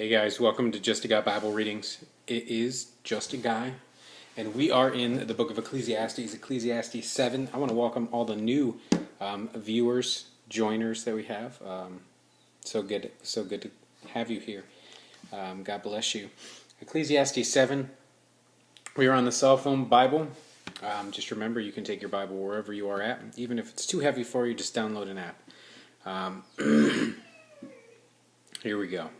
Hey guys, welcome to Just a Guy Bible Readings. It is Just a Guy, and we are in the book of Ecclesiastes, Ecclesiastes 7. I want to welcome all the new viewers, joiners that we have. So good to have you here. God bless you. Ecclesiastes 7, we are on the cell phone Bible. Just remember, you can take your Bible wherever you are at. Even if it's too heavy for you, just download an app. Here we go.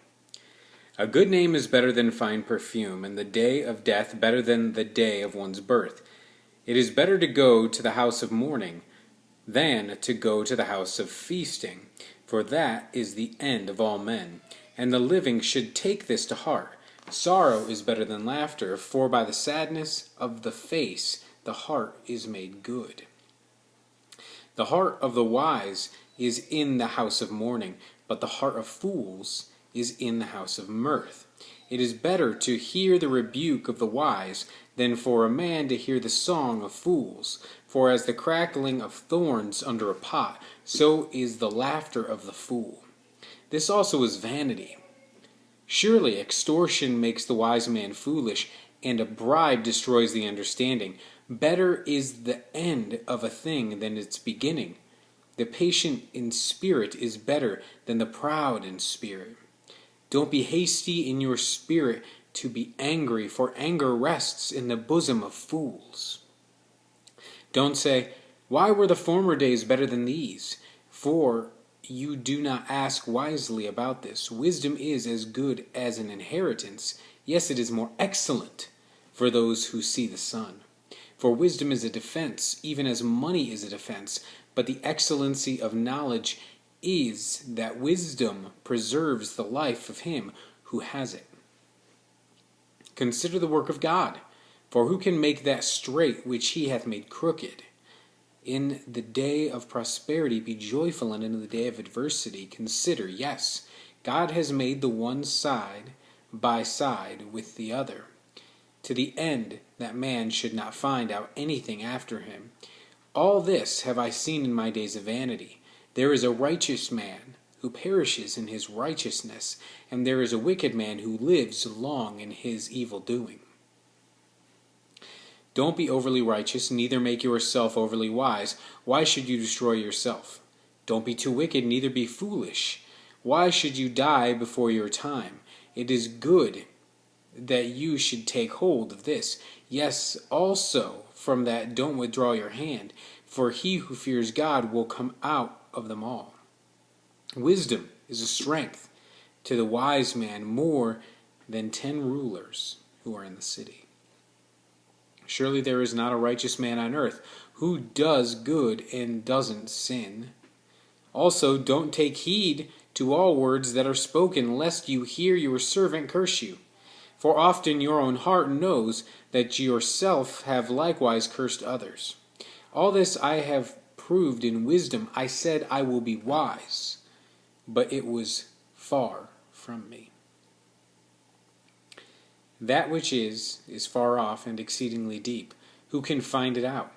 A good name is better than fine perfume, and the day of death better than the day of one's birth. It is better to go to the house of mourning than to go to the house of feasting, for that is the end of all men, and the living should take this to heart. Sorrow is better than laughter, for by the sadness of the face the heart is made good. The heart of the wise is in the house of mourning, but the heart of fools is in the house of mirth. It is better to hear the rebuke of the wise than for a man to hear the song of fools. For as the crackling of thorns under a pot, so is the laughter of the fool. This also is vanity. Surely extortion makes the wise man foolish, and a bribe destroys the understanding. Better is the end of a thing than its beginning. The patient in spirit is better than the proud in spirit. Don't be hasty in your spirit to be angry, for anger rests in the bosom of fools. Don't say, "Why were the former days better than these?" For you do not ask wisely about this. Wisdom is as good as an inheritance. Yes, it is more excellent for those who see the sun. For wisdom is a defense, even as money is a defense. But the excellency of knowledge is that wisdom preserves the life of him who has it. Consider the work of God, for who can make that straight which he hath made crooked? In the day of prosperity be joyful, and in the day of adversity consider, yes, God has made the one side by side with the other, to the end that man should not find out anything after him. All this have I seen in my days of vanity. There is a righteous man who perishes in his righteousness, and there is a wicked man who lives long in his evil doing. Don't be overly righteous, neither make yourself overly wise. Why should you destroy yourself? Don't be too wicked, neither be foolish. Why should you die before your time? It is good that you should take hold of this. Yes, also from that don't withdraw your hand, for he who fears God will come out of them all. Wisdom is a strength to the wise man, more than 10 rulers who are in the city. Surely there is not a righteous man on earth who does good and doesn't sin. Also, don't take heed to all words that are spoken, lest you hear your servant curse you. For often your own heart knows that yourself have likewise cursed others. All this I have proved in wisdom. I said I will be wise, but it was far from me. That which is far off and exceedingly deep. Who can find it out?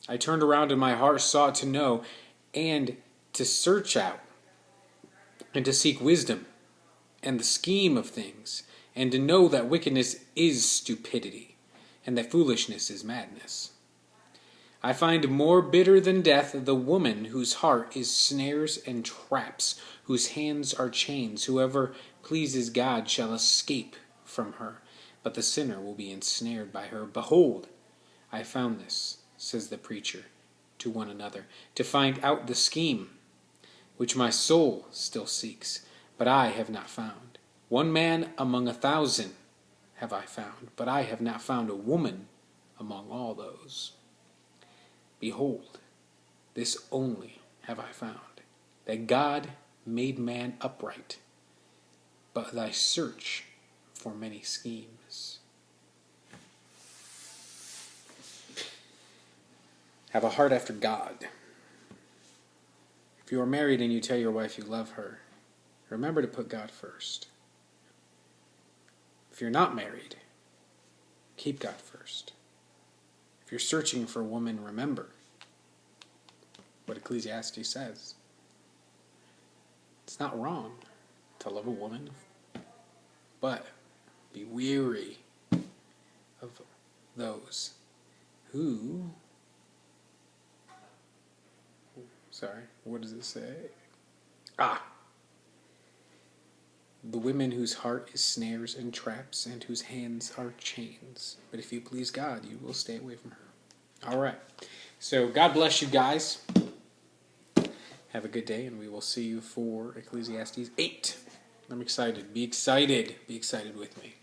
I turned around and my heart sought to know and to search out and to seek wisdom and the scheme of things, and to know that wickedness is stupidity and that foolishness is madness. I find more bitter than death the woman whose heart is snares and traps, whose hands are chains. Whoever pleases God shall escape from her, but the sinner will be ensnared by her. Behold, I found this, says the preacher to one another, to find out the scheme which my soul still seeks, but I have not found. One man among 1,000 have I found, but I have not found a woman among all those. Behold, this only have I found, that God made man upright, but I search for many schemes. Have a heart after God. If you are married and you tell your wife you love her, remember to put God first. If you're not married, keep God first. If you're searching for a woman, remember what Ecclesiastes says. It's not wrong to love a woman But be weary of those who... Sorry, what does it say? The women whose heart is snares and traps, and whose hands are chains. But if you please God, you will stay away from her. All right. So God bless you guys. Have a good day, and we will see you for Ecclesiastes 8. I'm excited. Be excited. Be excited with me.